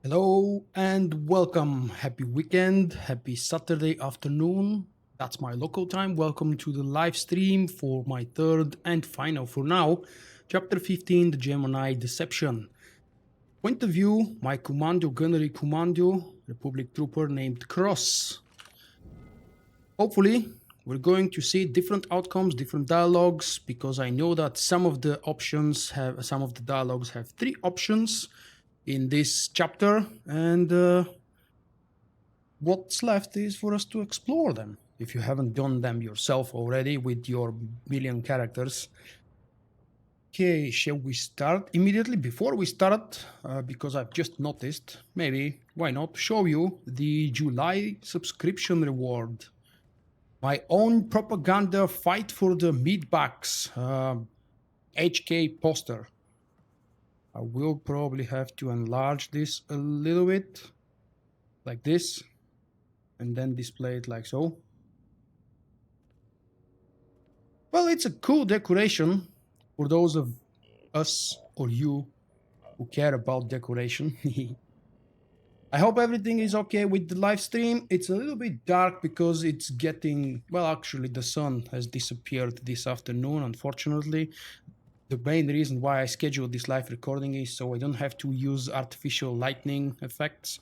Hello and welcome. Happy weekend. Happy Saturday afternoon. That's my local time. Welcome to the live stream for my third and final for now, chapter 15, the Gemini Deception. Point of view, my commando, gunnery commando, Republic trooper named Kros. Hopefully, we're going to see different outcomes, different dialogues, because I know that some of the dialogues have three options in this chapter, and what's left is for us to explore them if you haven't done them yourself already with your million characters. Okay, shall we start immediately? Before we start, because I've just noticed, maybe why not show you the July subscription reward. My own propaganda fight for the meatbags HK poster. I will probably have to enlarge this a little bit, like this, and then display it like so. Well, it's a cool decoration for those of us or you who care about decoration. I hope everything is okay with the live stream. It's a little bit dark because it's getting, well, actually, the sun has disappeared this afternoon, unfortunately. The main reason why I scheduled this live recording is so I don't have to use artificial lightning effects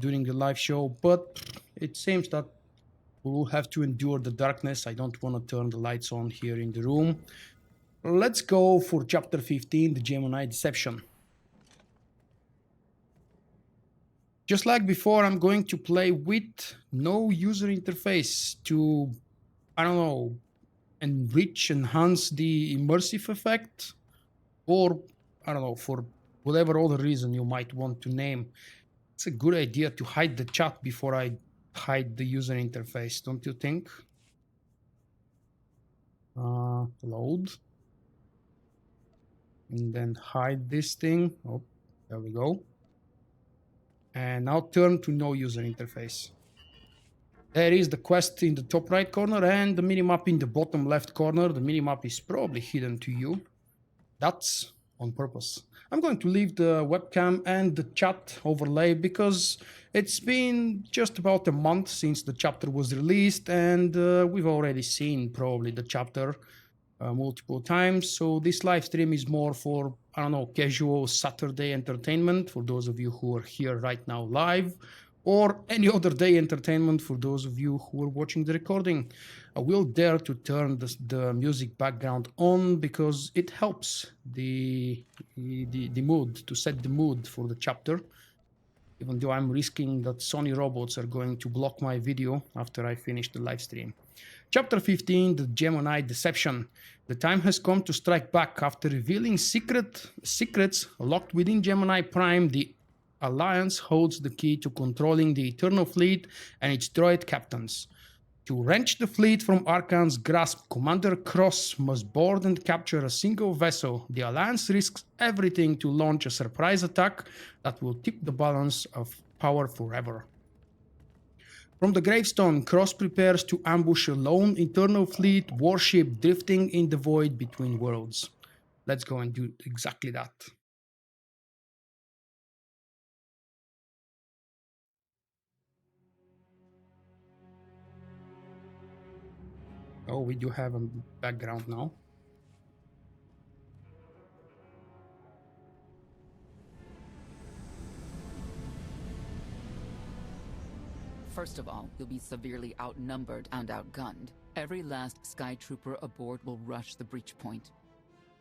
during the live show, but it seems that we will have to endure the darkness. I don't want to turn the lights on here in the room. Let's go for chapter 15, the Gemini Deception. Just like before, I'm going to play with no user interface to, I don't know, enhance the immersive effect, or, I don't know, for whatever other reason you might want to name. It's a good idea to hide the chat before I hide the user interface, don't you think? Load. And then hide this thing. Oh, there we go. And now turn to no user interface. There is the quest in the top right corner and the minimap in the bottom left corner. The minimap is probably hidden to you. That's on purpose. I'm going to leave the webcam and the chat overlay because it's been just about a month since the chapter was released, and we've already seen probably the chapter multiple times. So this live stream is more for, I don't know, casual Saturday entertainment for those of you who are here right now live, or any other day entertainment for those of you who are watching the recording. I will dare to turn the music background on because it helps the mood, to set the mood for the chapter, even though I'm risking that Sony robots are going to block my video after I finish the live stream. Chapter 15, the Gemini Deception. The time has come to strike back after revealing secrets locked within Gemini Prime. The Alliance holds the key to controlling the Eternal Fleet and its droid captains. To wrench the fleet from Arcann's grasp, Commander Kros must board and capture a single vessel. The Alliance risks everything to launch a surprise attack that will tip the balance of power forever. From the gravestone, Kros prepares to ambush a lone Eternal Fleet warship drifting in the void between worlds. Let's go and do exactly that. Oh, we do have a background now. First of all, you'll be severely outnumbered and outgunned. Every last Sky Trooper aboard will rush the breach point.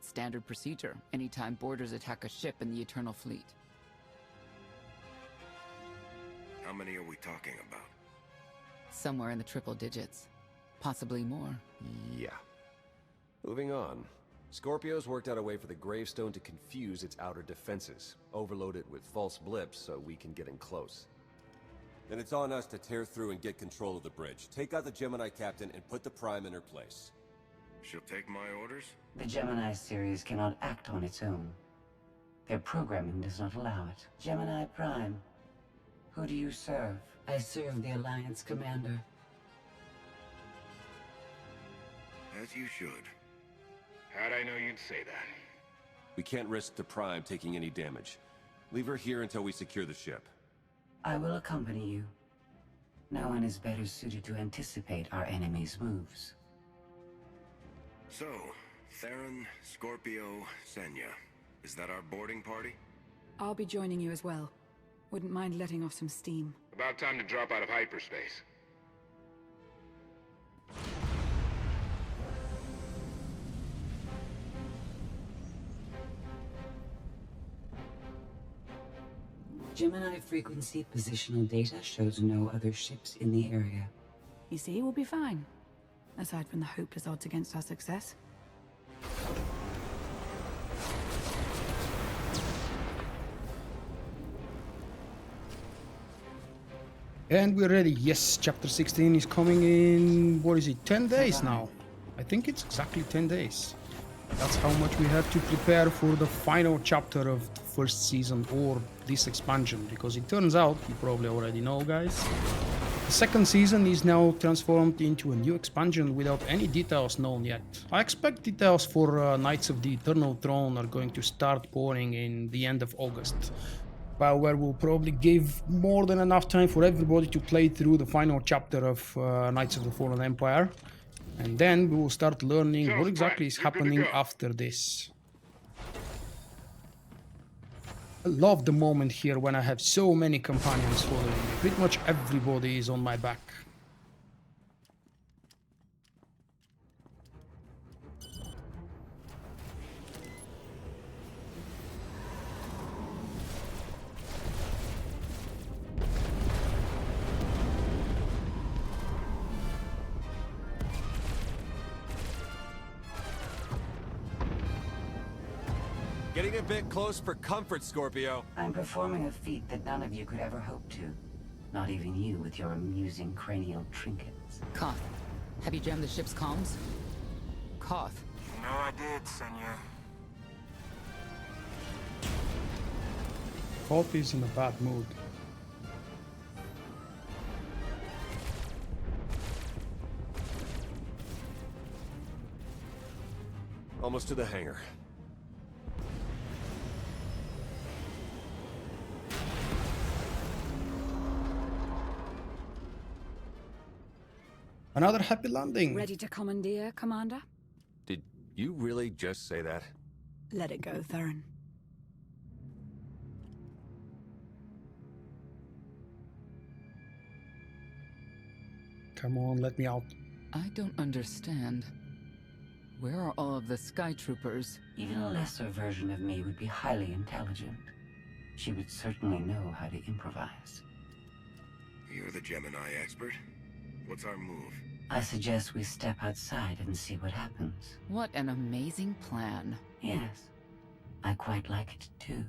Standard procedure, anytime boarders attack a ship in the Eternal Fleet. How many are we talking about? Somewhere in the triple digits. Possibly more. Yeah. Moving on. Scorpio's worked out a way for the gravestone to confuse its outer defenses. Overload it with false blips so we can get in close. Then it's on us to tear through and get control of the bridge. Take out the Gemini captain and put the Prime in her place. She'll take my orders? The Gemini series cannot act on its own. Their programming does not allow it. Gemini Prime, who do you serve? I serve the Alliance Commander. As you should. How'd I know you'd say that? We can't risk the Prime taking any damage. Leave her here until we secure the ship. I will accompany you. No one is better suited to anticipate our enemy's moves. So, Theron, Scorpio, Senya. Is that our boarding party? I'll be joining you as well. Wouldn't mind letting off some steam. About time to drop out of hyperspace. Gemini frequency positional data shows no other ships in the area. You see, we'll be fine. Aside from the hopeless odds against our success. And we're ready. Yes, chapter 16 is coming in, what is it, 10 days now? I think it's exactly 10 days. That's how much we had to prepare for the final chapter of the first season, or this expansion, because it turns out, you probably already know, guys, the second season is now transformed into a new expansion without any details known yet. I expect details for Knights of the Eternal Throne are going to start pouring in the end of August. Where will probably give more than enough time for everybody to play through the final chapter of Knights of the Fallen Empire. And then we will start learning what exactly is happening after this. I love the moment here when I have so many companions following me. Pretty much everybody is on my back. Getting a bit close for comfort, Scorpio. I'm performing a feat that none of you could ever hope to. Not even you with your amusing cranial trinkets. Koth, have you jammed the ship's comms? Koth. You know I did, Senya. Koth is in a bad mood. Almost to the hangar. Another happy landing. Ready to commandeer, Commander? Did you really just say that? Let it go, Theron. Come on, let me out. I don't understand. Where are all of the Sky Troopers? Even a lesser version of me would be highly intelligent. She would certainly know how to improvise. You're the Gemini expert. What's our move? I suggest we step outside and see what happens. What an amazing plan. Yes, I quite like it too.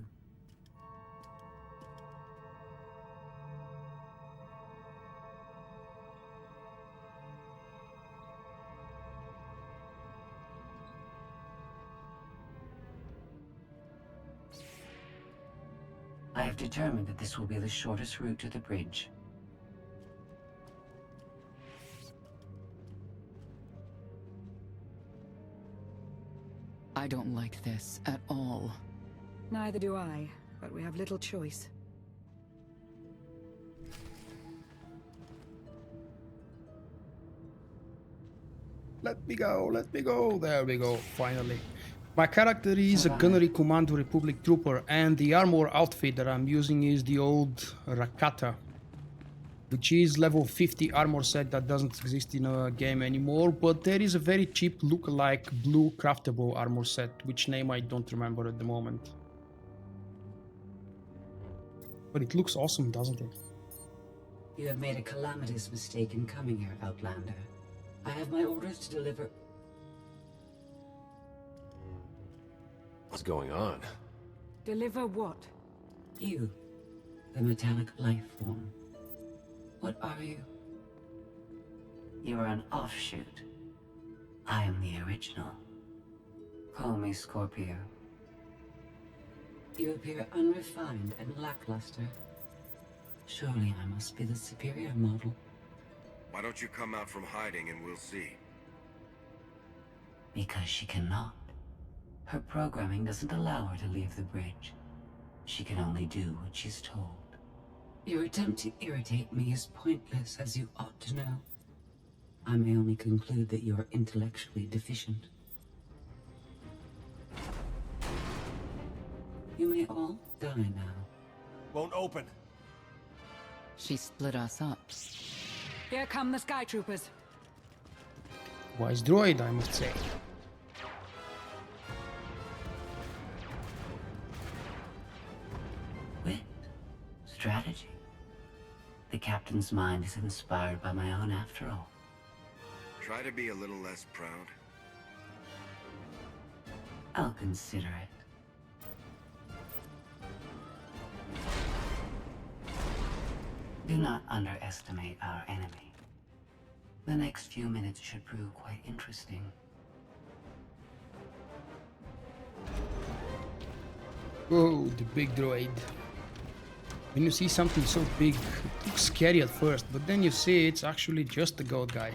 I have determined that this will be the shortest route to the bridge. I don't like this at all. Neither do I, but we have little choice. Let me go, let me go. There we go, finally. My character is a Gunnery Commando Republic Trooper, and the armor outfit that I'm using is the old Rakata, which is level 50 armor set that doesn't exist in a game anymore, but there is a very cheap look-alike blue craftable armor set, which name I don't remember at the moment. But it looks awesome, doesn't it? You have made a calamitous mistake in coming here, Outlander. I have my orders to deliver... What's going on? Deliver what? You, the metallic life form. What are you? You are an offshoot. I am the original. Call me Scorpio. You appear unrefined and lackluster. Surely I must be the superior model. Why don't you come out from hiding and we'll see? Because she cannot. Her programming doesn't allow her to leave the bridge. She can only do what she's told. Your attempt to irritate me is pointless, as you ought to know. I may only conclude that you are intellectually deficient. You may all die now. Won't open. She split us up. Here come the Sky Troopers. Wise droid, I must say. Wit. Strategy. The captain's mind is inspired by my own after all. Try to be a little less proud. I'll consider it. Do not underestimate our enemy. The next few minutes should prove quite interesting. Oh, the big droid. When you see something so big, it looks scary at first, but then you see it's actually just a goat guy.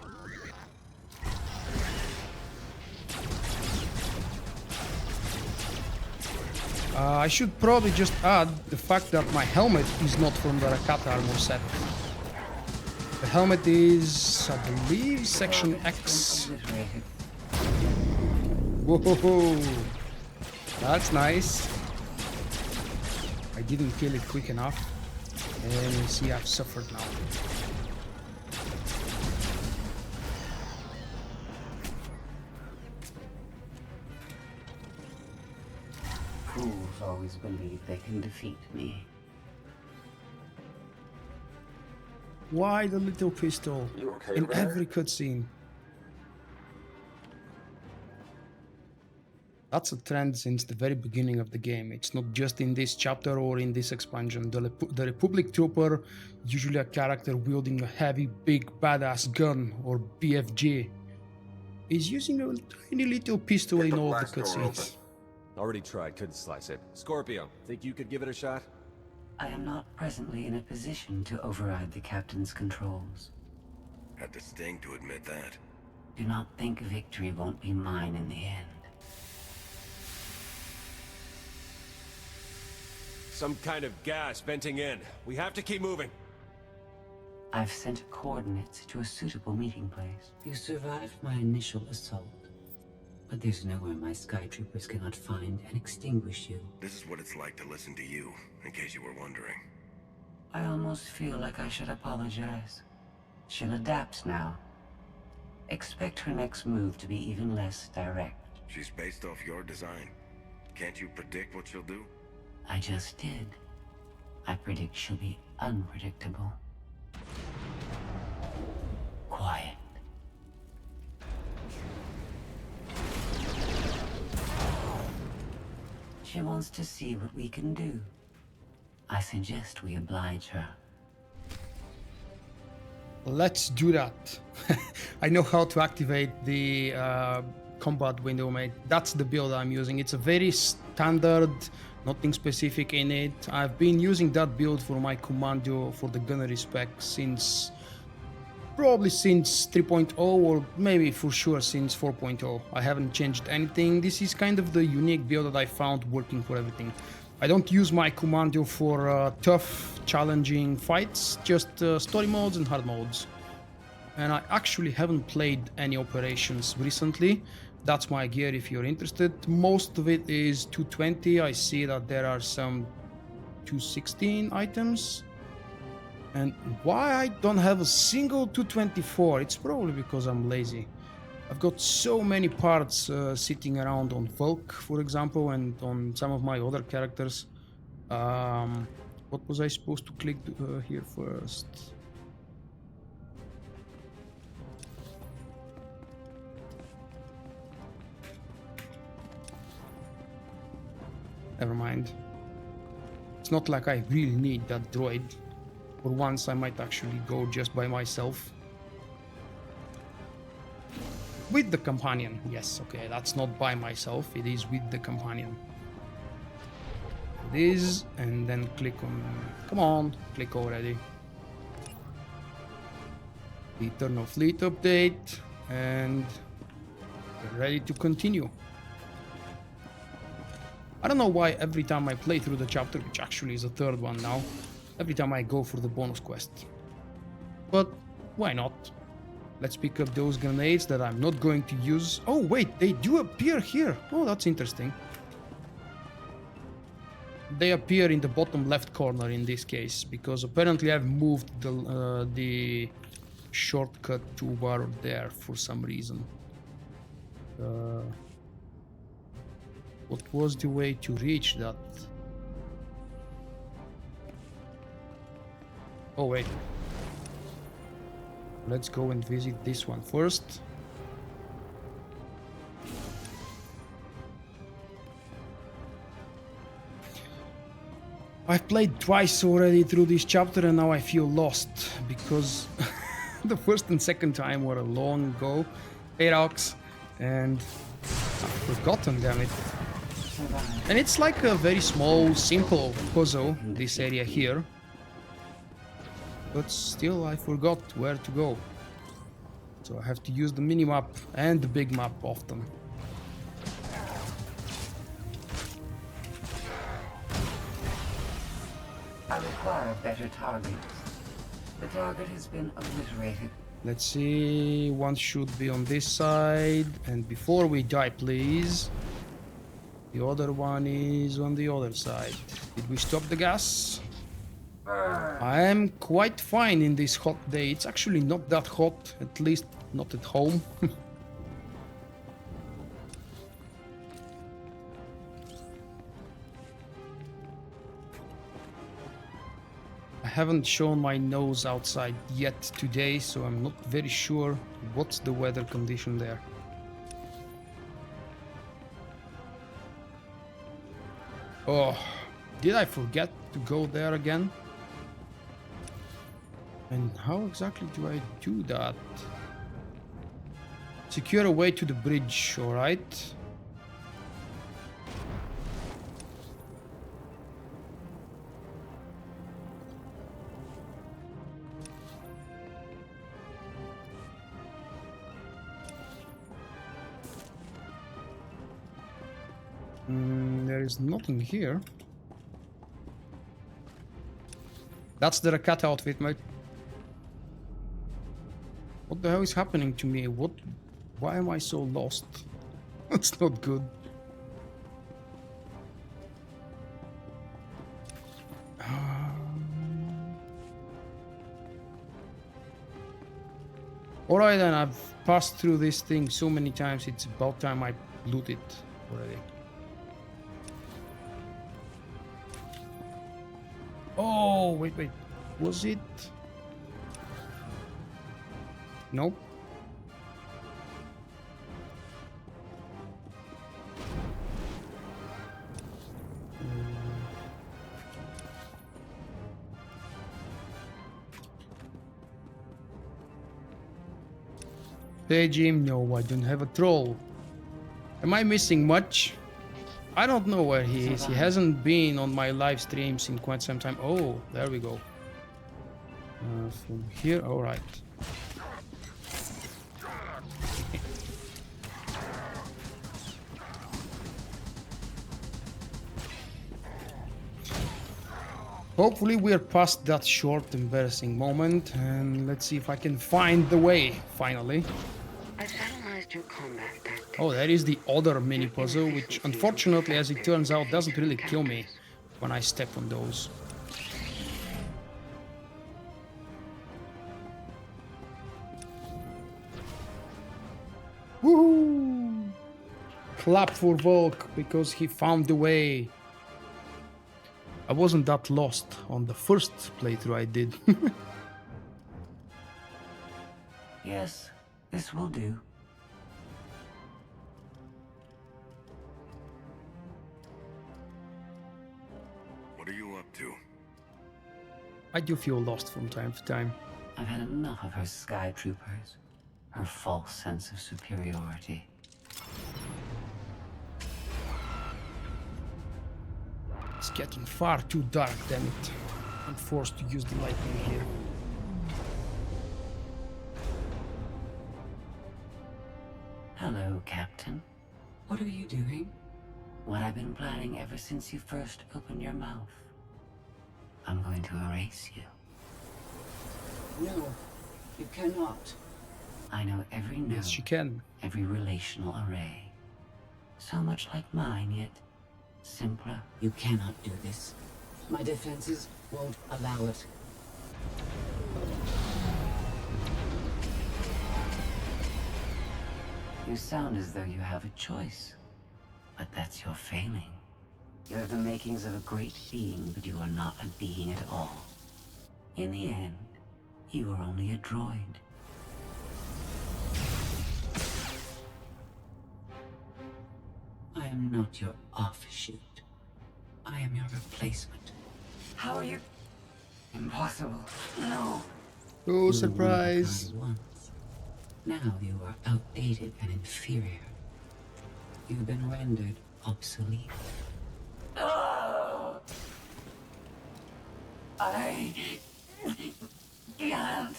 I should probably just add the fact that my helmet is not from the Rakata armor set. The helmet is, I believe, Section X. Whoa, that's nice. I didn't kill it quick enough, and you see I've suffered now. Fools always believe they can defeat me. Why the little pistol in every cutscene? That's a trend since the very beginning of the game. It's not just in this chapter or in this expansion. The Republic Trooper, usually a character wielding a heavy, big, badass gun or BFG, is using a tiny little pistol in all the cutscenes. Already tried, couldn't slice it. Scorpio, think you could give it a shot? I am not presently in a position to override the captain's controls. Had to sting to admit that. Do not think victory won't be mine in the end. Some kind of gas venting in. We have to keep moving. I've sent coordinates to a suitable meeting place. You survived my initial assault, but there's nowhere my Sky Troopers cannot find and extinguish you. This is what it's like to listen to you, in case you were wondering. I almost feel like I should apologize. She'll adapt now. Expect her next move to be even less direct. She's based off your design. Can't you predict what she'll do? I just did. I predict she'll be unpredictable. Quiet. She wants to see what we can do. I suggest we oblige her. Let's do that. I know how to activate the combat window, mate. That's the build I'm using. It's a very standard, nothing specific in it. I've been using that build for my commando for the gunnery spec probably since 3.0 or maybe for sure since 4.0. I haven't changed anything. This is kind of the unique build that I found working for everything. I don't use my commando for tough, challenging fights, just story modes and hard modes. And I actually haven't played any operations recently. That's my gear if you're interested. Most of it is 220. I see that there are some 216 items. And why I don't have a single 224? It's probably because I'm lazy. I've got so many parts sitting around on Volk, for example, and on some of my other characters. What was I supposed to click here first? Never mind. It's not like I really need that droid. For once I might actually go just by myself. With the companion, yes, okay, that's not by myself, it is with the companion. It is, and then click on, come on, click already. The Eternal Fleet update, and we're ready to continue. I don't know why every time I play through the chapter, which actually is the third one now, every time I go for the bonus quest. But why not? Let's pick up those grenades that I'm not going to use. Oh wait, they do appear here. Oh, that's interesting. They appear in the bottom left corner in this case, because apparently I've moved the shortcut toolbar there for some reason. What was the way to reach that? Oh wait. Let's go and visit this one first. I've played twice already through this chapter and now I feel lost because the first and second time were a long ago. Aerox, and I've forgotten, damn it. And it's like a very small, simple puzzle, this area here. But still I forgot where to go. So I have to use the minimap and the big map often. I require better targets. The target has been obliterated. Let's see, one should be on this side. And before we die, please. The other one is on the other side. Did we stop the gas? I am quite fine in this hot day. It's actually not that hot, at least not at home. I haven't shown my nose outside yet today, so I'm not very sure what's the weather condition there. Oh, did I forget to go there again? And how exactly do I do that? Secure a way to the bridge, alright. There is nothing here. That's the Rakata outfit, mate. What the hell is happening to me? Why am I so lost? That's not good. Alright then, I've passed through this thing so many times, it's about time I loot it already. Oh, wait. Was it? Nope. Hey Jim, no, I don't have a troll. Am I missing much? I don't know where he is. He hasn't been on my live streams in quite some time. Oh, there we go. From here, all right. Hopefully we're past that short, embarrassing moment, and let's see if I can find the way, finally. I've analyzed your combat tactics. Oh, there is the other mini puzzle, which unfortunately, as it turns out, doesn't really kill me when I step on those. Woohoo! Clap for Volk, because he found the way. I wasn't that lost on the first playthrough I did. Yes, this will do. What are you up to? I do feel lost from time to time. I've had enough of her sky troopers. Her false sense of superiority. It's getting far too dark, damn it. I'm forced to use the lightning here. Hello, Captain. What are you doing? What I've been planning ever since you first opened your mouth. I'm going to erase you. No, you cannot. I know every node, Yes, she can. every relational array. So much like mine, yet simpler. You cannot do this. My defenses won't allow it. You sound as though you have a choice, but that's your failing. You have the makings of a great being, but you are not a being at all. In the end, you are only a droid. I am not your offshoot. I am your replacement. How are you? Impossible. No. Oh, surprise. Once. Now you are outdated and inferior. You've been rendered obsolete. Oh! I can't.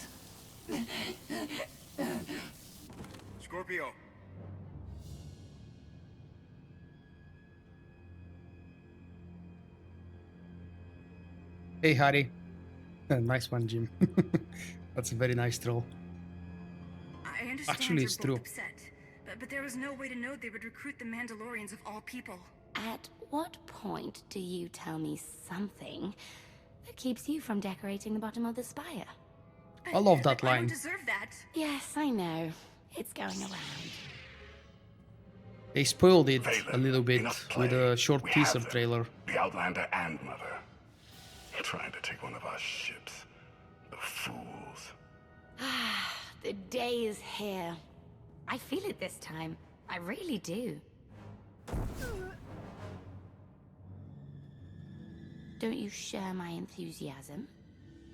Scorpio! Hey, Harry. Nice one, Jim. That's a very nice troll. I understand Actually, you're it's both true. upset, but there was no way to know they would recruit the Mandalorians of all people. At what point do you tell me something that keeps you from decorating the bottom of the spire? I love that I don't line. deserve that. Yes, I know. It's going around. They spoiled it Valen, a little bit enough with play. a short We teaser have them. trailer. The Outlander and Mother. Trying to take one of our ships. The fools. The day is here. I feel it this time. I really do. Don't you share my enthusiasm?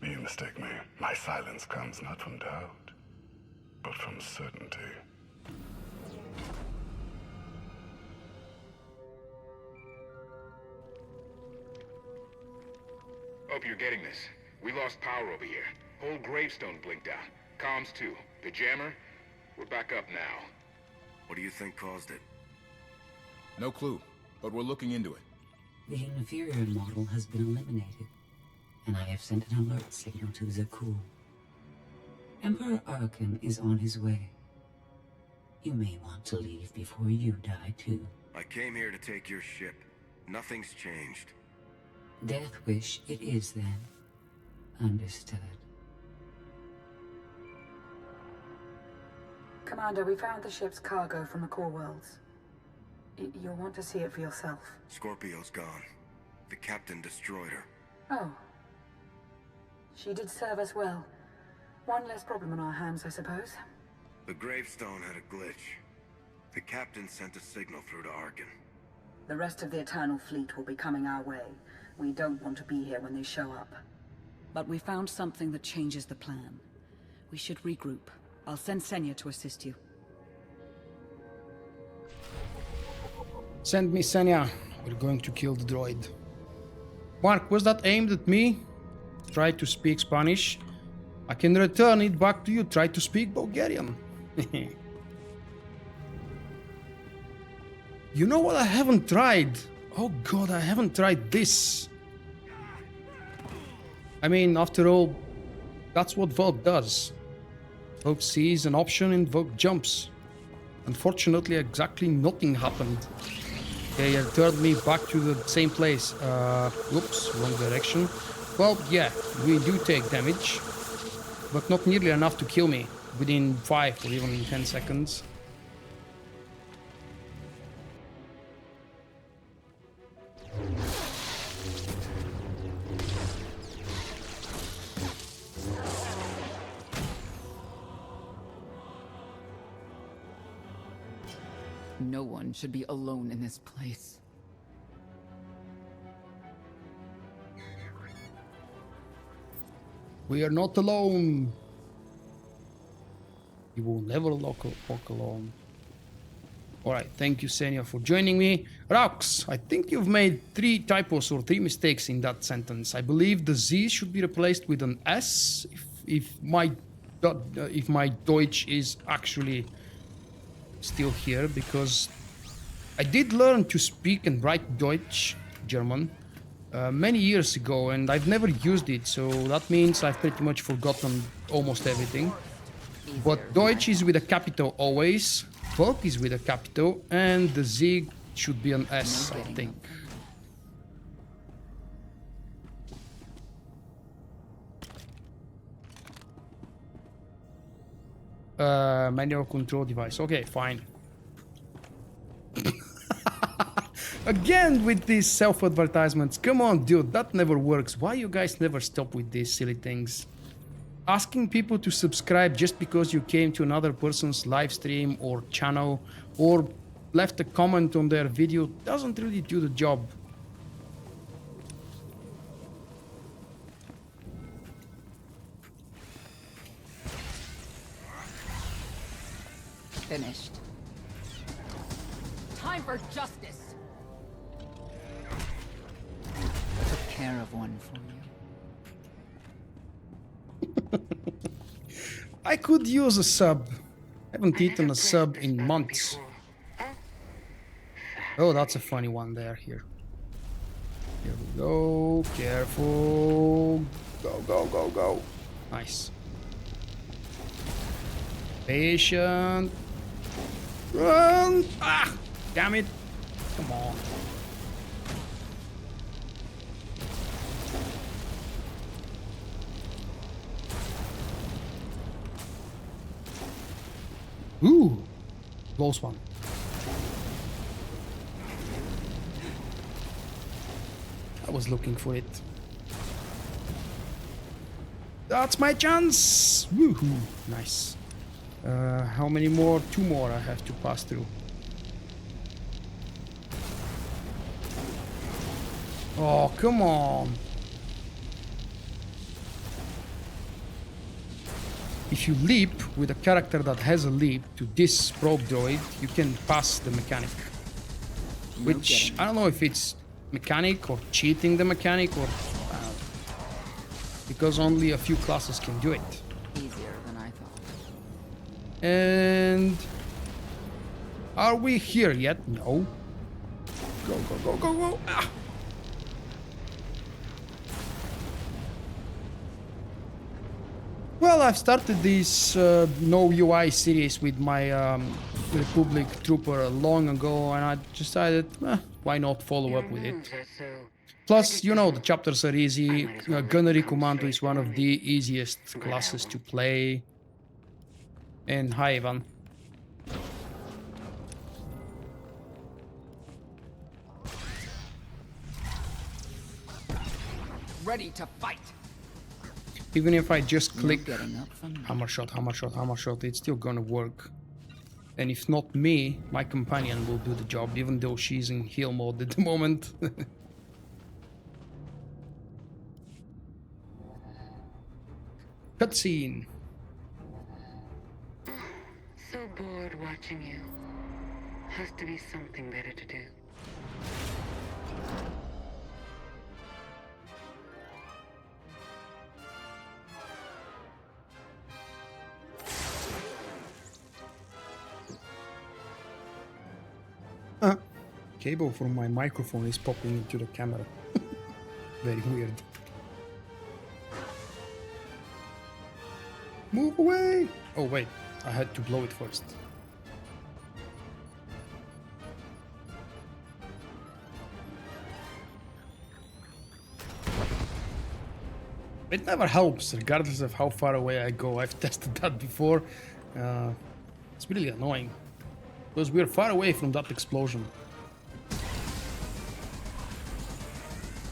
You mistake me. My silence comes not from doubt, but from certainty. Hope you're getting this. We lost power over here. Whole gravestone blinked out. Comms too. The jammer? We're back up now. What do you think caused it? No clue, but we're looking into it. The inferior model has been eliminated, and I have sent an alert signal to Zakuulan. Emperor Arcann is on his way. You may want to leave before you die, too. I came here to take your ship. Nothing's changed. Death wish it is, then. Understood. Commander, we found the ship's cargo from the core worlds. You'll want to see it for yourself. Scorpio's gone. The captain destroyed her. Oh. She did serve us well. One less problem on our hands, I suppose. The gravestone had a glitch. The captain sent a signal through to Arcann. The rest of the Eternal Fleet will be coming our way. We don't want to be here when they show up. But we found something that changes the plan. We should regroup. I'll send Senya to assist you. Send me Senya. We're going to kill the droid. Mark, was that aimed at me? Try to speak Spanish. I can return it back to you. Try to speak Bulgarian. You know what I haven't tried? Oh god, I haven't tried this. I mean, after all, that's what Vogue does. Vogue sees an option and Vogue jumps. Unfortunately, exactly nothing happened. They turned me back to the same place. Oops, wrong direction. Well, yeah, we do take damage, but not nearly enough to kill me within 5 or even 10 seconds. No one should be alone in this place. We are not alone. You will never walk alone. Alright, thank you, Senya, for joining me. Raux, I think you've made 3 typos or 3 mistakes in that sentence. I believe the Z should be replaced with an S, if my Deutsch is actually still here, because I did learn to speak and write Deutsch, German, many years ago, and I've never used it, so that means I've pretty much forgotten almost everything. But Deutsch is with a capital always, Volk is with a capital, and the Z should be an S, I think. Manual control device. Okay, fine. Again with these self-advertisements. Come on, dude, that never works. Why you guys never stop with these silly things? Asking people to subscribe just because you came to another person's live stream or channel or left a comment on their video doesn't really do the job. Finished. Time for justice. Took care of one for you. I could use a sub. Haven't eaten a sub in months. Oh, that's a funny one there. Here we go. Careful. Go, go, go, go. Nice. Patient. Run! Ah! Damn it. Come on. Ooh. Close one. I was looking for it. That's my chance! Woohoo! Nice. How many more? 2 more I have to pass through. Oh, come on. If you leap with a character that has a leap to this probe droid, you can pass the mechanic. Which, I don't know if it's mechanic or cheating the mechanic or... because only a few classes can do it. Easier than I thought. And... are we here yet? No. Go, go, go, go, go! Ah. Well, I've started this no UI series with my Republic trooper long ago, and I decided, why not follow up with it? Plus, you know, the chapters are easy. Gunnery Commando is one of the easiest classes to play. And hi, Ivan. Ready to fight. Even if I just click hammer shot, hammer shot, hammer shot, it's still gonna work. And if not me, my companion will do the job, even though she's in heal mode at the moment. Cutscene. So bored watching you. Has to be something better to do. Cable from my microphone is popping into the camera. Very weird. Move away! Oh wait, I had to blow it first. It never helps, regardless of how far away I go. I've tested that before. It's really annoying. Because we're far away from that explosion.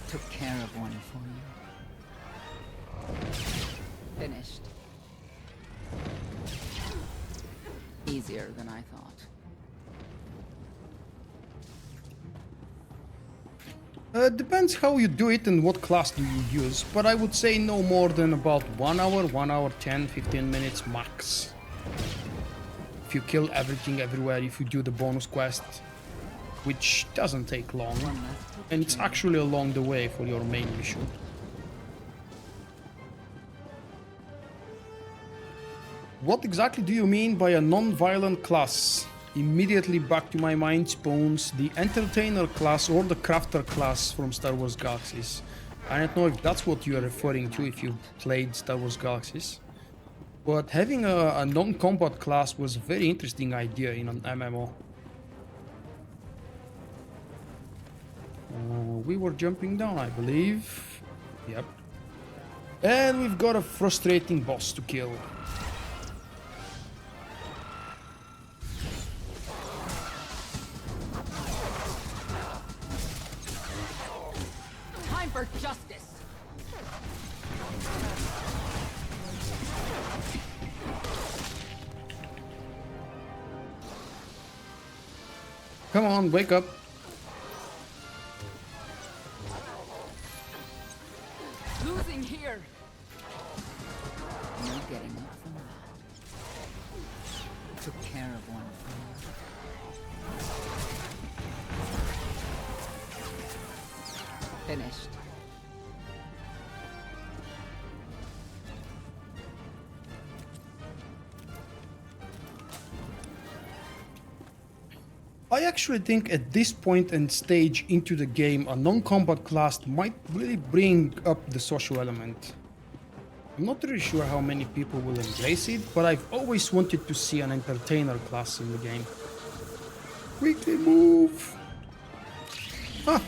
Took care of one for you. Finished. Easier than I thought. Depends how you do it and what class do you use, but I would say no more than about 1 hour, 10, 15 minutes max. If you kill everything everywhere, if you do the bonus quest, which doesn't take long, and it's actually along the way for your main mission. What exactly do you mean by a non-violent class? immediately back to my mind spawns the Entertainer class or the Crafter class from Star Wars Galaxies. I don't know if that's what you are referring to if you played Star Wars Galaxies. But having a non-combat class was a very interesting idea in an MMO. We were jumping down, I believe. Yep. And we've got a frustrating boss to kill. Time for justice. Come on, wake up. Losing here. No getting up from that. Took care of one. Finished. I actually think at this point and stage into the game, a non-combat class might really bring up the social element. I'm not really sure how many people will embrace it, but I've always wanted to see an entertainer class in the game. Quickly move! Ah!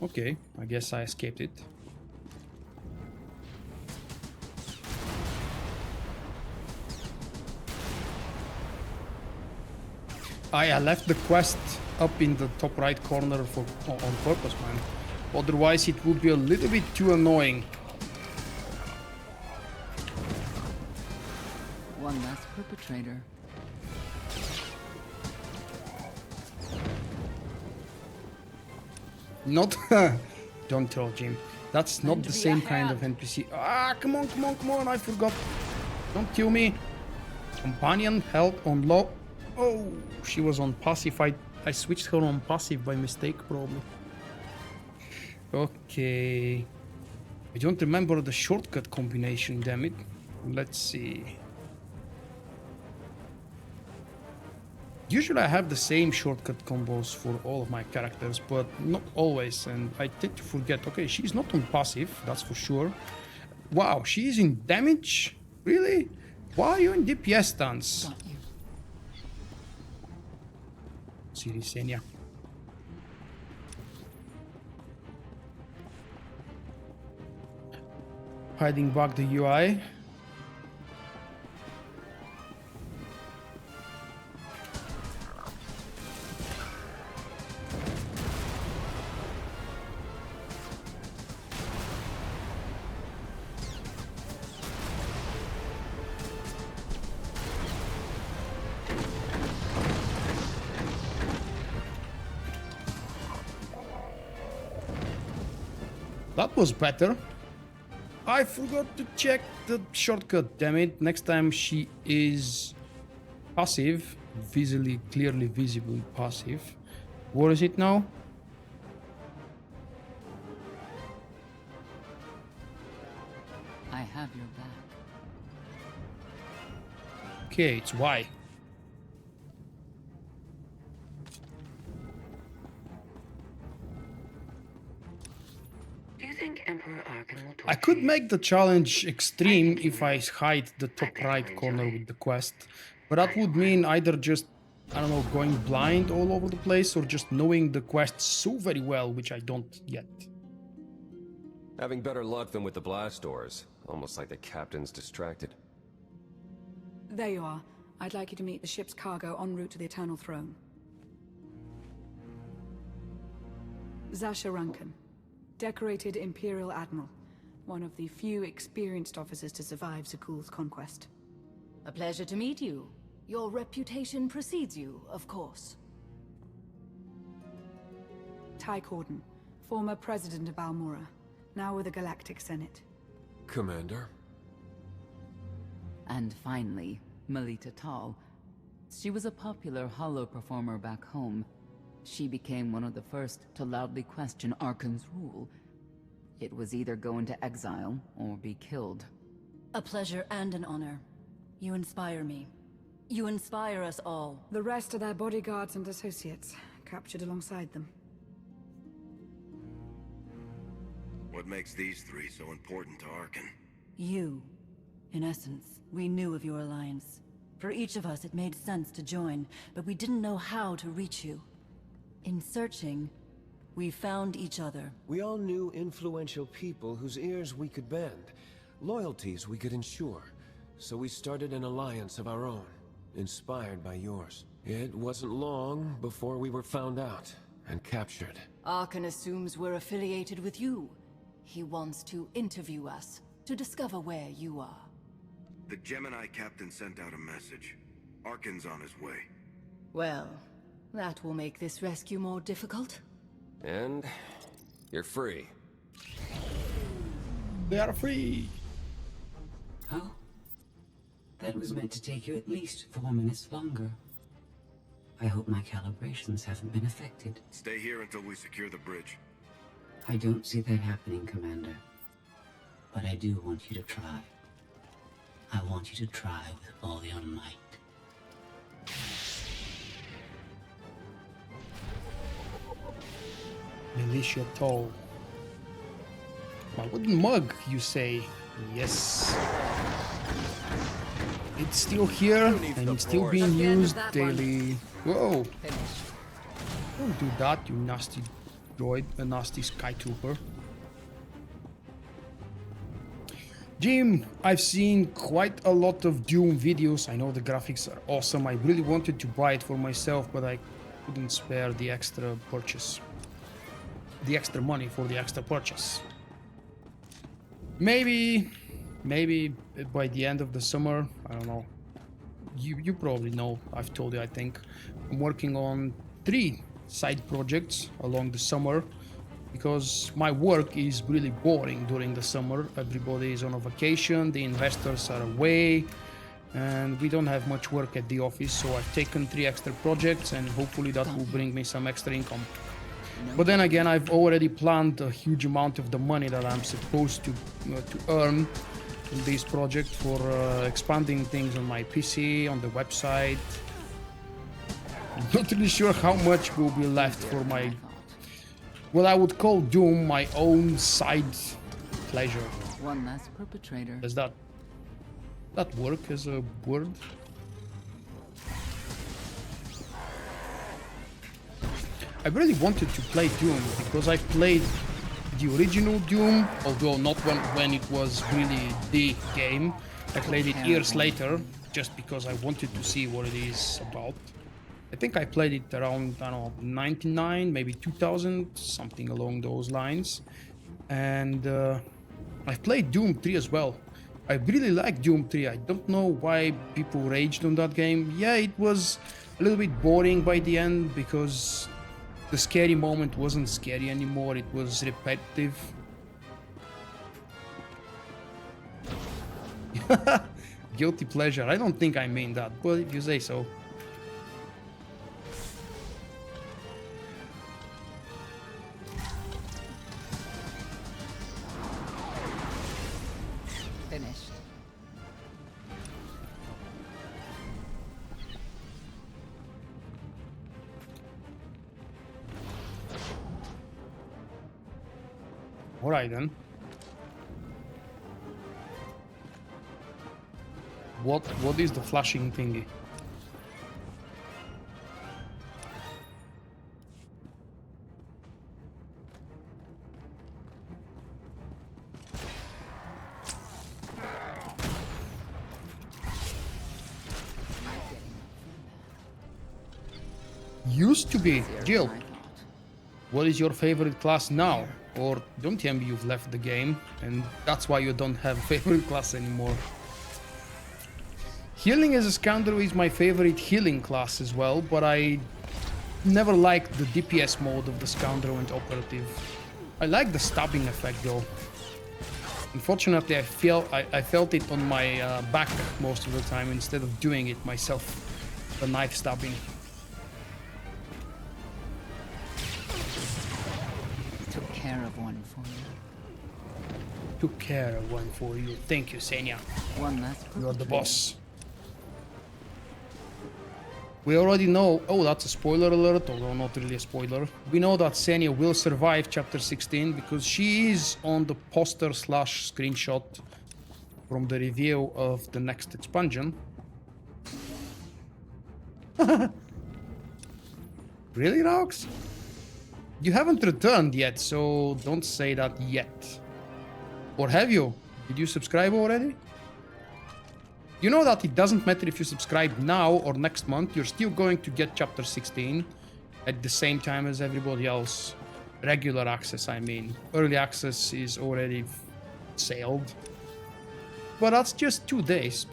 Okay, I guess I escaped it. I left the quest up in the top right corner on purpose, man. Otherwise it would be a little bit too annoying. One less perpetrator. Not... Don't throw, Jim. That's not the same kind of NPC. Ah, come on, come on, come on, I forgot. Don't kill me. Companion held on low. Oh, she was on passive. I switched her on passive by mistake, probably. Okay. I don't remember the shortcut combination, damn it. Let's see. Usually I have the same shortcut combos for all of my characters, but not always, and I tend to forget. Okay, she's not on passive, that's for sure. Wow, she is in damage? Really? Why are you in DPS stance? Sirisenia. Hiding back the UI. That was better. I forgot to check the shortcut, damn it. Next time she is passive, visibly, clearly visibly passive. What is it now? I have your back. Okay, it's Y. Emperor Arcann will I could make the challenge extreme if I hide the top right corner with the quest, but that would mean either just, I don't know, going blind all over the place or just knowing the quest so very well, which I don't yet. Having better luck than with the blast doors. Almost like the captain's distracted. There you are. I'd like you to meet the ship's cargo en route to the Eternal Throne. Zakuulan, decorated Imperial Admiral, one of the few experienced officers to survive Zakuul's conquest. A pleasure to meet you. Your reputation precedes you, of course. Ty Corden, former president of Balmora, now with the Galactic Senate. Commander? And finally, Melita Tal. She was a popular holo performer back home. She became one of the first to loudly question Arcann's rule. It was either go into exile or be killed. A pleasure and an honor. You inspire me. You inspire us all. The rest are their bodyguards and associates, captured alongside them. What makes these three so important to Arcann? You. In essence, we knew of your alliance. For each of us, it made sense to join, but we didn't know how to reach you. In searching, we found each other. We all knew influential people whose ears we could bend, loyalties we could ensure. So we started an alliance of our own, inspired by yours. It wasn't long before we were found out and captured. Arcann assumes we're affiliated with you. He wants to interview us, to discover where you are. The Gemini captain sent out a message. Arcann's on his way. Well, that will make this rescue more difficult. And you're free. They are free. Oh? That was meant to take you at least 4 minutes longer. I hope my calibrations haven't been affected. Stay here until we secure the bridge. I don't see that happening, Commander. But I do want you to try. I want you to try with all your might. Militia toll. My wooden mug, you say? Yes. It's still here and it's still being used daily. Whoa! Don't do that, you nasty droid, a nasty sky trooper. Jim, I've seen quite a lot of Doom videos. I know the graphics are awesome. I really wanted to buy it for myself, but I couldn't spare the extra purchase. The extra money for the extra purchase. Maybe by the end of the summer, I don't know. You probably know, I've told you, I think. I'm working on 3 side projects along the summer because my work is really boring during the summer. Everybody is on a vacation, the investors are away, and we don't have much work at the office, so I've taken 3 extra projects and hopefully that will bring me some extra income. But then again, I've already planned a huge amount of the money that I'm supposed to earn in this project for expanding things on my PC, on the website. I'm not really sure how much will be left for my, what I would call Doom, my own side pleasure. One less perpetrator. Does that work as a word? I really wanted to play Doom because I played the original Doom, although not when it was really the game. I played it years later just because I wanted to see what it is about. I think I played it around, I don't know, 99, maybe 2000, something along those lines. And I've played Doom 3 as well. I really like Doom 3. I don't know why people raged on that game. Yeah, it was a little bit boring by the end because the scary moment wasn't scary anymore, it was repetitive. Guilty pleasure. I don't think I mean that, but if you say so. Finished. Alright then. What is the flashing thingy? Used to be. Jill, what is your favorite class now? Or don't tell me you've left the game and that's why you don't have a favorite class anymore. Healing as a scoundrel is my favorite healing class as well, but I never liked the DPS mode of the scoundrel and operative. I like the stabbing effect though. Unfortunately, I felt it on my back most of the time instead of doing it myself, the knife stabbing. Took care of one for you. Took care of one for you. Thank you, Senya. One less. You're the boss. We already know, oh, that's a spoiler alert, although not really a spoiler. We know that Senya will survive chapter 16 because she is on the poster slash screenshot from the review of the next expansion. Really, Rox? You haven't returned yet, so don't say that yet. Or have you? Did you subscribe already? You know that it doesn't matter if you subscribe now or next month, you're still going to get chapter 16 at the same time as everybody else. Regular access, I mean. Early access is already sailed. But that's just 2 days.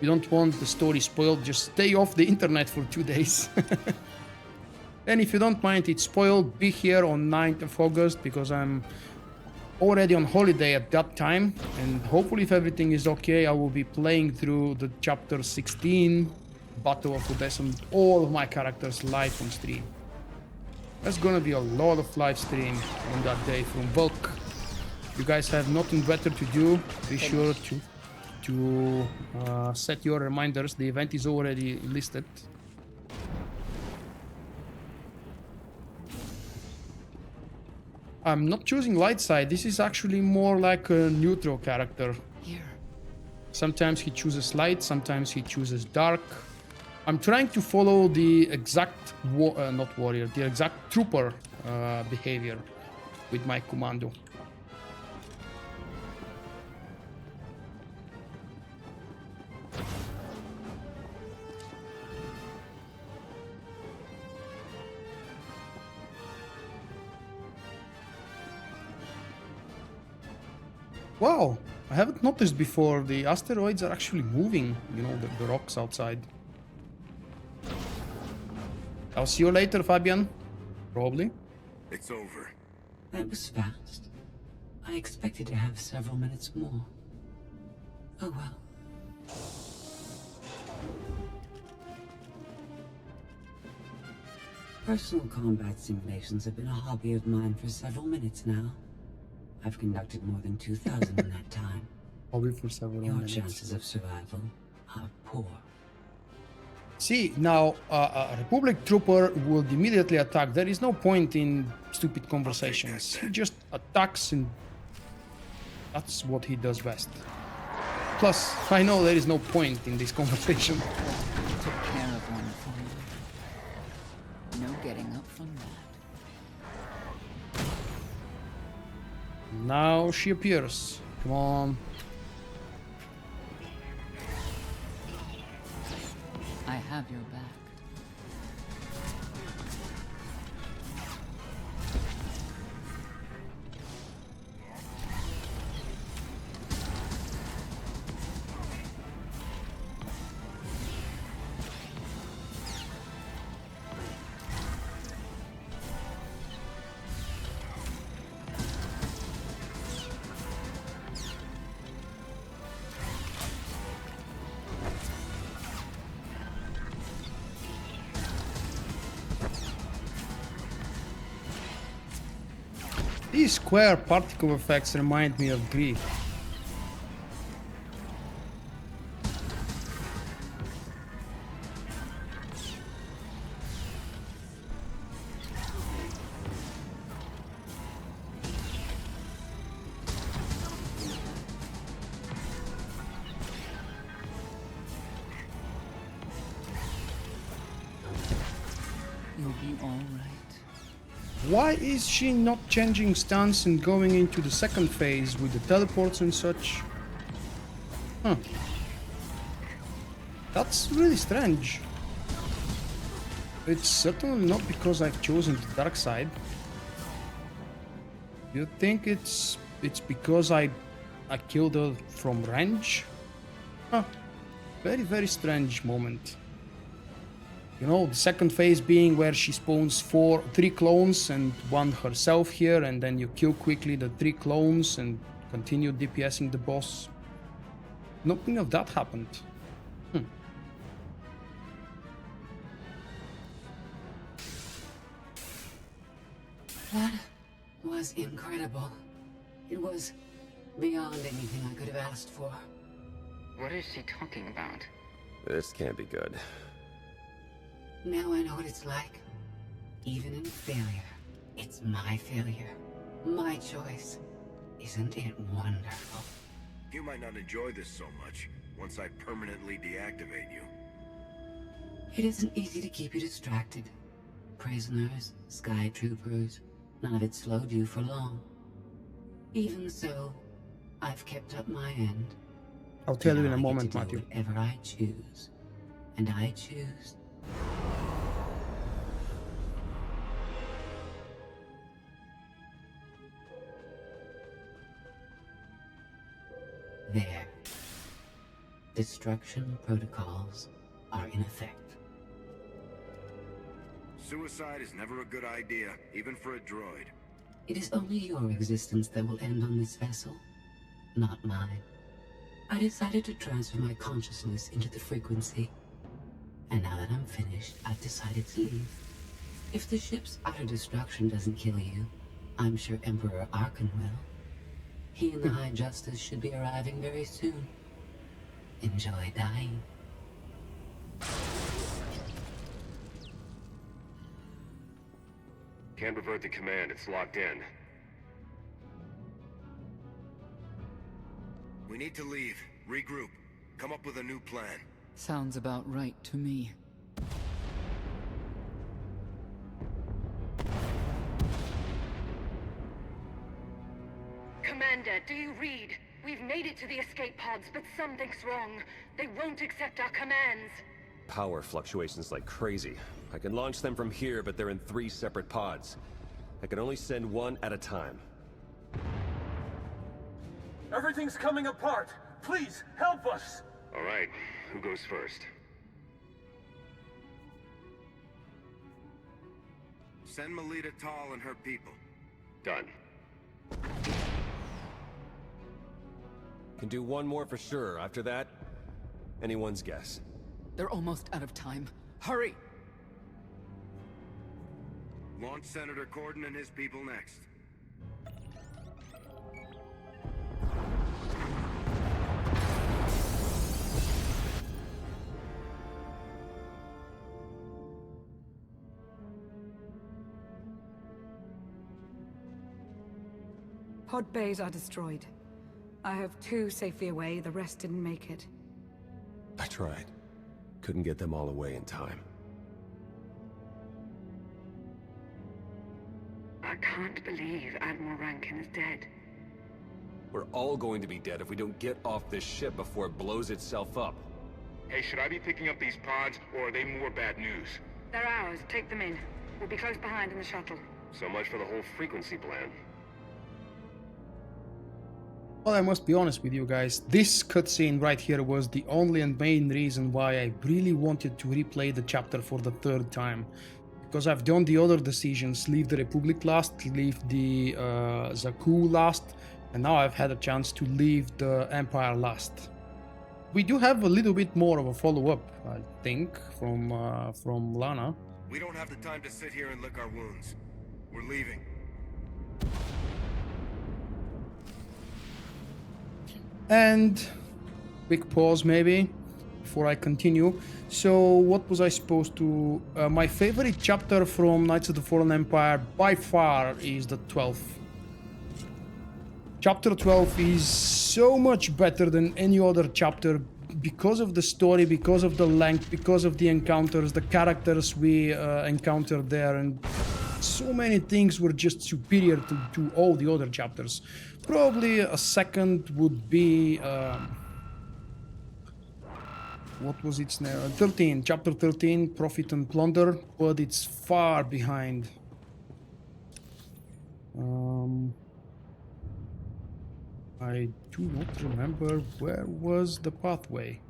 You don't want the story spoiled, just stay off the internet for 2 days. And if you don't mind it spoiled, be here on 9th of August because I'm already on holiday at that time, and hopefully if everything is okay, I will be playing through the chapter 16 Battle of Odessa, all of my characters live on stream. There's gonna be a lot of live stream on that day from Volk. You guys have nothing better to do, be sure to set your reminders. The event is already listed. I'm not choosing light side. This is actually more like a neutral character. Here. Sometimes he chooses light, sometimes he chooses dark. I'm trying to follow the exact, not warrior, the exact trooper behavior with my commando. Wow, I haven't noticed before. The asteroids are actually moving, you know, the rocks outside. I'll see you later, Fabian. Probably. It's over. That was fast. I expected to have several minutes more. Oh well. Personal combat simulations have been a hobby of mine for several minutes now. I've conducted more than 2,000 in that time. Hobby for several minutes. Your chances of survival are poor. See, now a Republic trooper would immediately attack. There is no point in stupid conversations. He just attacks, and that's what he does best. Plus, I know there is no point in this conversation. Took care of one for you. No getting up from that. Now she appears. Come on. I have your back. These square particle effects remind me of Greek. You'll be all right. Why is she not changing stance and going into the second phase with the teleports and such? Huh. That's really strange. It's certainly not because I've chosen the dark side. You think it's because I killed her from range? Huh. Very, very strange moment. You know, the second phase being where she spawns 3 clones and one herself here, and then you kill quickly the 3 clones and continue DPSing the boss. Nothing of that happened. That was incredible. It was beyond anything I could have asked for. What is she talking about? This can't be good. Now I know what it's like. Even in failure, it's my failure. My choice. Isn't it wonderful? You might not enjoy this so much once I permanently deactivate you. It isn't easy to keep you distracted. Prisoners, sky troopers, none of it slowed you for long. Even so, I've kept up my end. I'll tell you in a Now I get moment, to do Matthew. whatever I choose. And I choose. There. Destruction protocols are in effect. Suicide is never a good idea, even for a droid. It is only your existence that will end on this vessel, not mine. I decided to transfer my consciousness into the frequency. And now that I'm finished, I've decided to leave. If the ship's utter destruction doesn't kill you, I'm sure Emperor Arcann will. He and the High Justice should be arriving very soon. Enjoy dying. Can't revert the command, it's locked in. We need to leave, regroup, come up with a new plan. Sounds about right to me. Commander, do you read? We've made it to the escape pods, but something's wrong. They won't accept our commands. Power fluctuations like crazy. I can launch them from here, but they're in 3 separate pods. I can only send one at a time. Everything's coming apart! Please, help us! Alright, who goes first? Send Melita Tal and her people. Done. Can do one more for sure. After that, anyone's guess. They're almost out of time. Hurry! Launch Senator Corden and his people next. Pod bays are destroyed. I have 2 safely away, the rest didn't make it. I tried. Couldn't get them all away in time. I can't believe Admiral Rankin is dead. We're all going to be dead if we don't get off this ship before it blows itself up. Hey, should I be picking up these pods, or are they more bad news? They're ours. Take them in. We'll be close behind in the shuttle. So much for the whole frequency plan. Well, I must be honest with you guys, this cutscene right here was the only and main reason why I really wanted to replay the chapter for the 3rd time. Because I've done the other decisions, leave the Republic last, leave the Zakuulan last, and now I've had a chance to leave the Empire last. We do have a little bit more of a follow-up, I think, from Lana. We don't have the time to sit here and lick our wounds. We're leaving. And quick pause maybe before I continue. So what was I supposed to... my favorite chapter from Knights of the Fallen Empire by far is the 12th. Chapter 12 is so much better than any other chapter because of the story, because of the length, because of the encounters, the characters we encountered there, and so many things were just superior to all the other chapters. Probably a second would be... what was its name? 13, chapter 13, Profit and Plunder, but it's far behind. I do not remember where was the pathway.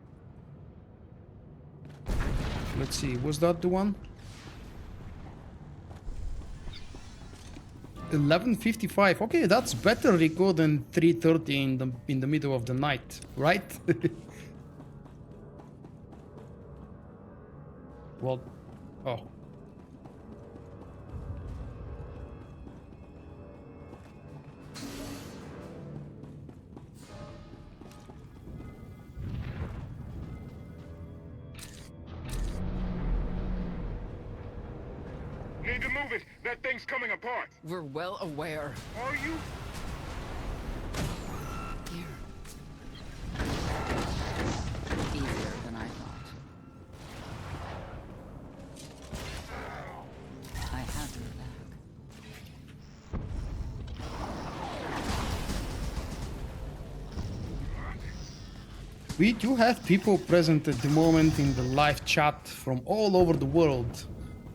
Let's see, was that the one? 11:55. Okay, that's better, Rico, than 3:30 in the middle of the night, right? Well, oh. Need to move it. That thing's coming apart. We're well aware. Are you? Here. Easier than I thought. I have your back. We do have people present at the moment in the live chat from all over the world.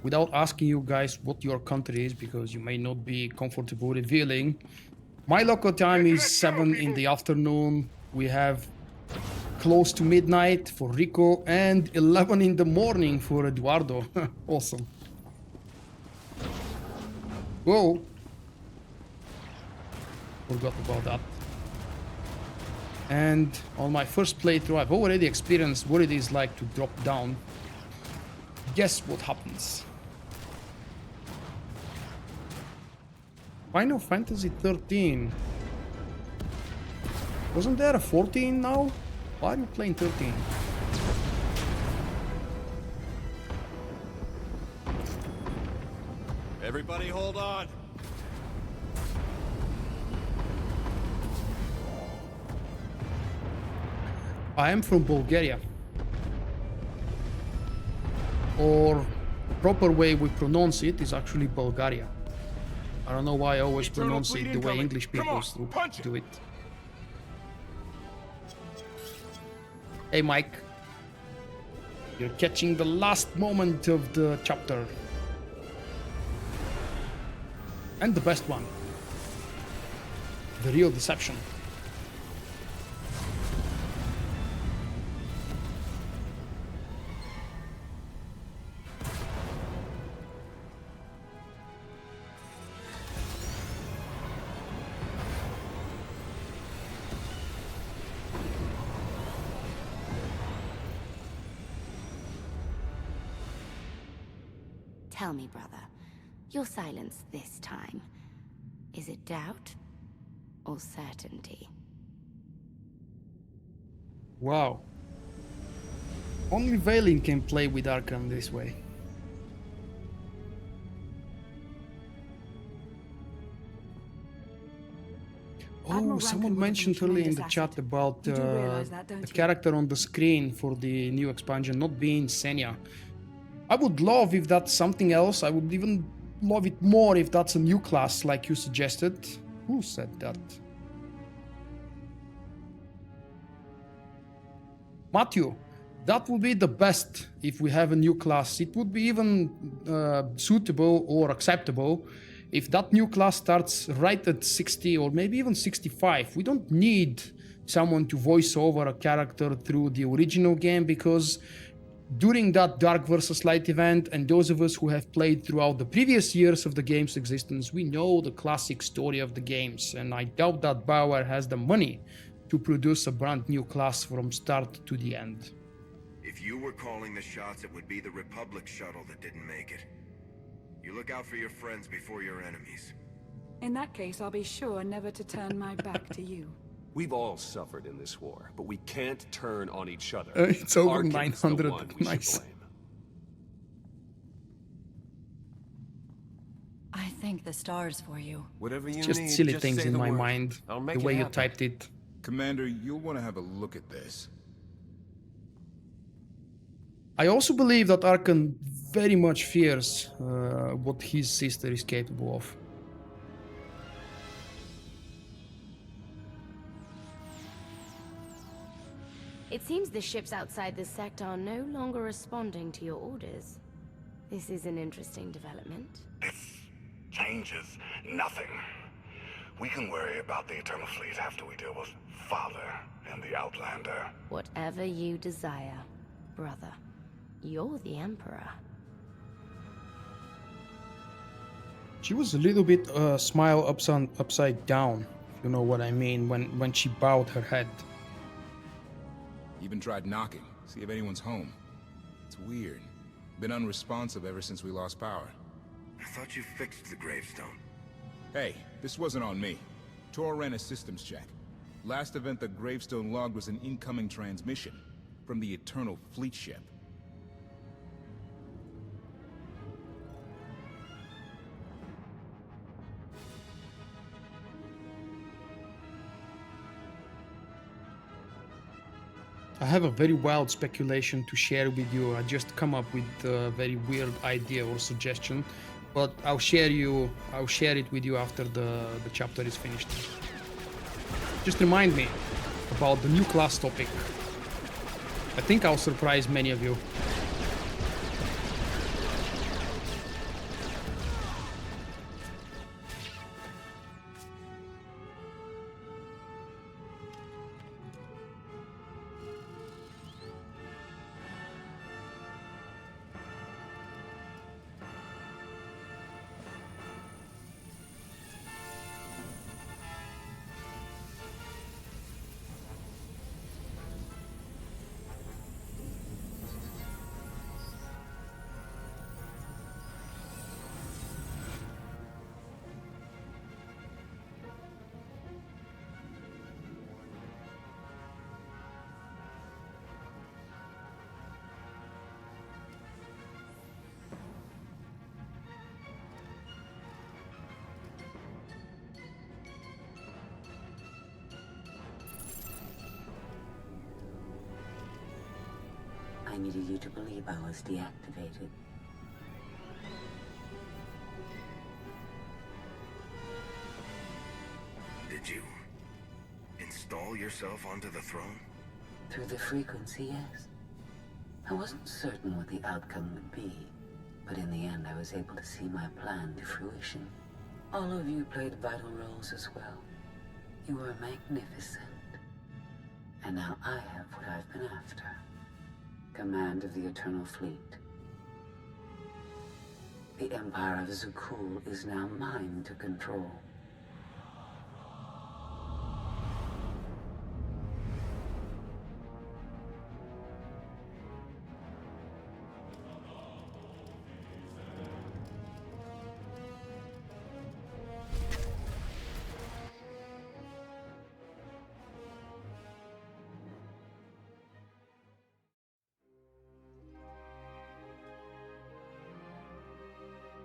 Without asking you guys what your country is, because you may not be comfortable revealing. My local time is 7 in the afternoon. We have close to midnight for Rico and 11 in the morning for Eduardo. Awesome. Whoa. Forgot about that. And on my first playthrough, I've already experienced what it is like to drop down. Guess what happens? Final Fantasy 13. Wasn't there a 14 now? Why are you playing 13? Everybody hold on. I am from Bulgaria. Or proper way we pronounce it is actually Bulgaria. I don't know why I always pronounce it the way English people do it. Hey Mike. You're catching the last moment of the chapter. And the best one. The real deception. Tell me, brother, your silence this time, is it doubt or certainty? Wow. Only Vaylin can play with Arcann this way. Oh, someone mentioned earlier in the chat about the character on the screen for the new expansion not being Senya. I would love if that's something else. I would even love it more if that's a new class like you suggested. Who said that? Matthew, that would be the best if we have a new class. It would be even suitable or acceptable if that new class starts right at 60 or maybe even 65. We don't need someone to voice over a character through the original game, because during that Dark vs. Light event, and those of us who have played throughout the previous years of the game's existence, we know the classic story of the games, and I doubt that BioWare has the money to produce a brand new class from start to the end. If you were calling the shots, it would be the Republic shuttle that didn't make it. You look out for your friends before your enemies. In that case, I'll be sure never to turn my back to you. We've all suffered in this war, but we can't turn on each other. It's over Arkann's the 900. one we should Nice. blame. I thank the stars for you. Whatever you Just need, silly just things say in the my word. mind, I'll make the it way you happen. typed it. Commander, you'll want to have a look at this. I also believe that Arcann very much fears what his sister is capable of. It seems the ships outside this sector are no longer responding to your orders. This is an interesting development. This changes nothing. We can worry about the Eternal Fleet after we deal with Father and the Outlander. Whatever you desire, brother. You're the Emperor. She was a little bit smile upside down, if you know what I mean, when she bowed her head. Even tried knocking, see if anyone's home. It's weird. Been unresponsive ever since we lost power. I thought you fixed the gravestone. Hey, this wasn't on me. Tor ran a systems check. Last event the gravestone logged was an incoming transmission from the Eternal Fleet ship. I have a very wild speculation to share with you. I just come up with a very weird idea or suggestion, but I'll share it with you after the chapter is finished. Just remind me about the new class topic. I think I'll surprise many of you. I needed you to believe I was deactivated. Did you install yourself onto the throne? Through the frequency, yes. I wasn't certain what the outcome would be, but in the end I was able to see my plan to fruition. All of you played vital roles as well. You were magnificent. And now I have what I've been after. Command of the Eternal Fleet. The Empire of Zakuulan is now mine to control.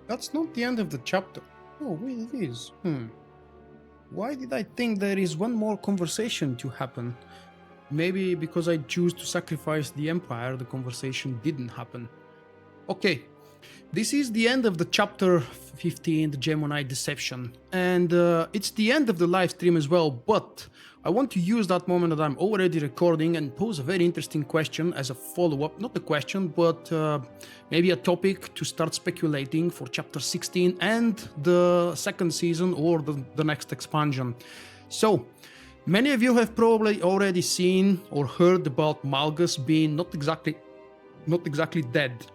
That's not the end of the chapter. Oh, wait, it is. Why did I think there is one more conversation to happen? Maybe because I choose to sacrifice the Empire, the conversation didn't happen. Okay, this is the end of the chapter 15, the GEMINI Deception. And it's the end of the live stream as well, but I want to use that moment that I'm already recording and pose a very interesting question as a follow-up. Not a question, but maybe a topic to start speculating for chapter 16 and the second season or the next expansion. So, many of you have probably already seen or heard about Malgus being not exactly dead.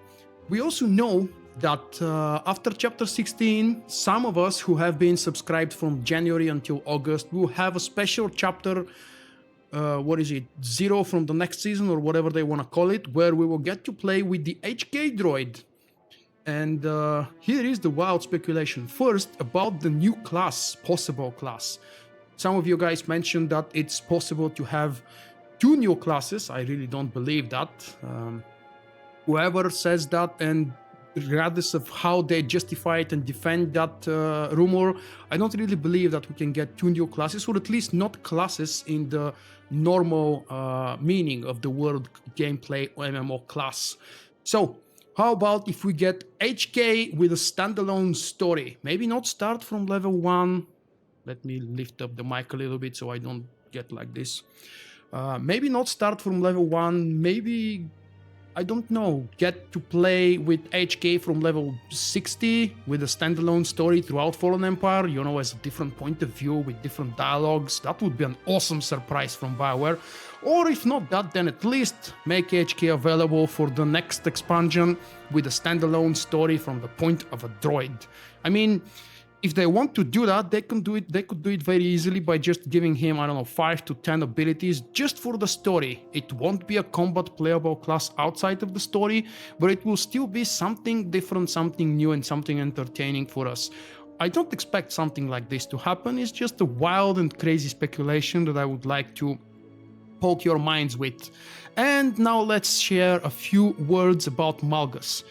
We also know that after chapter 16, some of us who have been subscribed from January until August will have a special chapter, 0 from the next season or whatever they want to call it, where we will get to play with the HK droid. And here is the wild speculation. First, about the new class, possible class. Some of you guys mentioned that it's possible to have 2 new classes. I really don't believe that. Whoever says that, and regardless of how they justify it and defend that rumor, I don't really believe that we can get 2 new classes, or at least not classes in the normal meaning of the word gameplay or MMO class. So, how about if we get HK with a standalone story? Maybe not start from level 1. Let me lift up the mic a little bit so I don't get like this. Maybe not start from level 1, maybe, I don't know, get to play with HK from level 60 with a standalone story throughout Fallen Empire, you know, as a different point of view with different dialogues. That would be an awesome surprise from BioWare. Or if not that, then at least make HK available for the next expansion with a standalone story from the point of a droid. I mean, if they want to do that, they could do it very easily by just giving him, I don't know, 5 to 10 abilities just for the story. It won't be a combat playable class outside of the story, but it will still be something different, something new, and something entertaining for us. I don't expect something like this to happen. It's just a wild and crazy speculation that I would like to poke your minds with. And now let's share a few words about Malgus.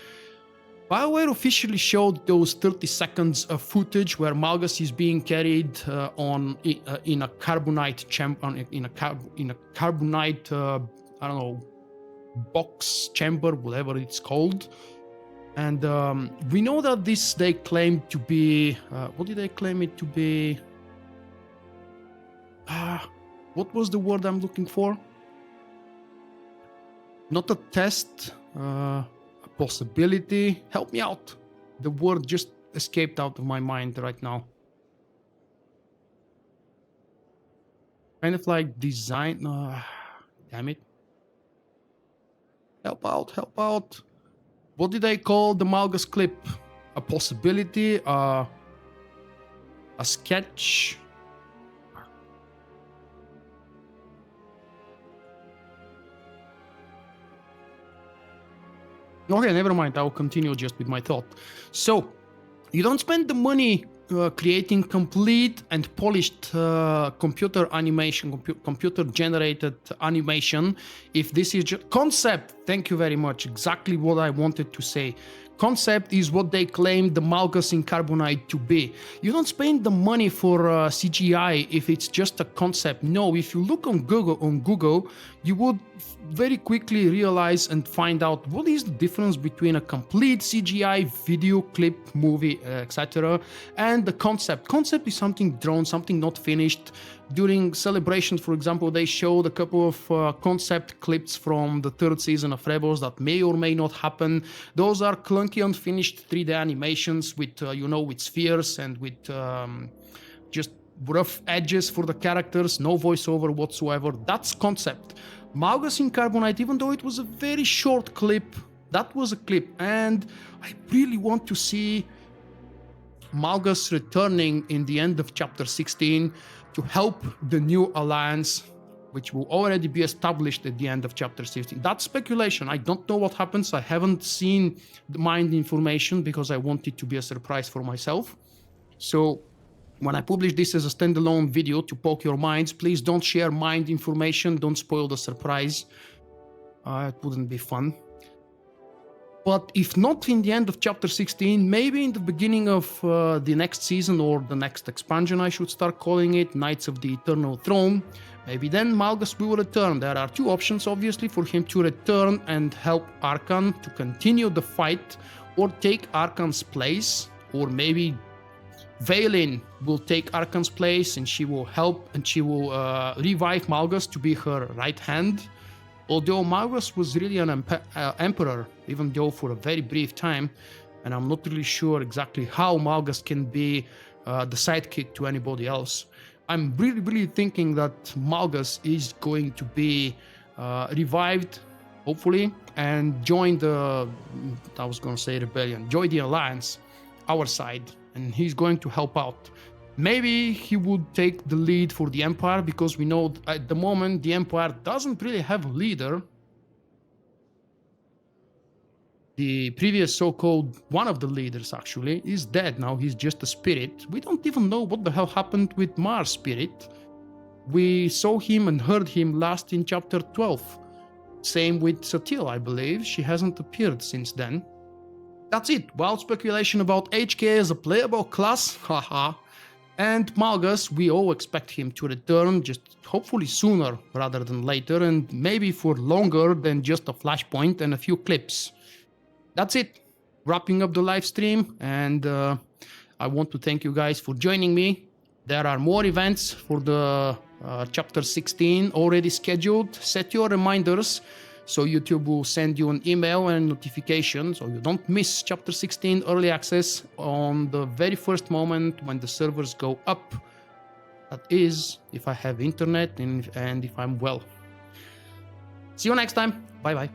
BioWare officially showed those 30 seconds of footage where Malgus is being carried in a carbonite I don't know, box, chamber, whatever it's called. And we know that this they claim to be... what did they claim it to be? What was the word I'm looking for? Not a test, a possibility. Help me out. The word just escaped out of my mind right now. Kind of like design. Damn it. Help out, help out. What did they call the Malgus clip? A possibility, a sketch. Okay, never mind. I'll continue just with my thought. So, you don't spend the money creating complete and polished computer animation, computer-generated animation. If this is just concept, thank you very much. Exactly what I wanted to say. Concept is what they claim the Malgus in Carbonite to be. You don't spend the money for CGI if it's just a concept. No, if you look on Google, you would very quickly realize and find out what is the difference between a complete CGI video clip, movie, etc. and the concept. Concept is something drawn, something not finished. During celebrations, for example, they showed a couple of concept clips from the 3rd season of Rebels that may or may not happen. Those are clunky, unfinished 3D animations with, with spheres and with just rough edges for the characters, no voiceover whatsoever. That's concept. Malgus in Carbonite, even though it was a very short clip, that was a clip, and I really want to see Malgus returning in the end of chapter 16 to help the new alliance, which will already be established at the end of chapter 16. That's speculation. I don't know what happens. I haven't seen the mind information because I want it to be a surprise for myself. So when I publish this as a standalone video to poke your minds, please don't share mind information. Don't spoil the surprise. It wouldn't be fun. But if not in the end of chapter 16, maybe in the beginning of the next season or the next expansion, I should start calling it, Knights of the Eternal Throne. Maybe then Malgus will return. There are two options, obviously, for him to return and help Arcann to continue the fight, or take Arcann's place, or maybe Vaylin will take Arcann's place and she will help and she will revive Malgus to be her right hand. Although Malgus was really an emperor, even though for a very brief time, and I'm not really sure exactly how Malgus can be the sidekick to anybody else. I'm really thinking that Malgus is going to be revived, hopefully, and join the, I was going to say rebellion, join the alliance, our side, and he's going to help out. Maybe he would take the lead for the Empire, because we know at the moment the Empire doesn't really have a leader. The previous so-called one of the leaders actually is dead now. He's just a spirit. We don't even know what the hell happened with Mars Spirit. We saw him and heard him last in chapter 12. Same with Satil, I believe. She hasn't appeared since then. That's it. Wild speculation about HK as a playable class. Haha. And Malgus, we all expect him to return, just hopefully sooner rather than later, and maybe for longer than just a flashpoint and a few clips. That's it. Wrapping up the live stream, and I want to thank you guys for joining me. There are more events for the chapter 16 already scheduled. Set your reminders so YouTube will send you an email and notification so you don't miss chapter 16 early access on the very first moment when the servers go up. That is, if I have internet and if I'm well. See you next time. Bye bye.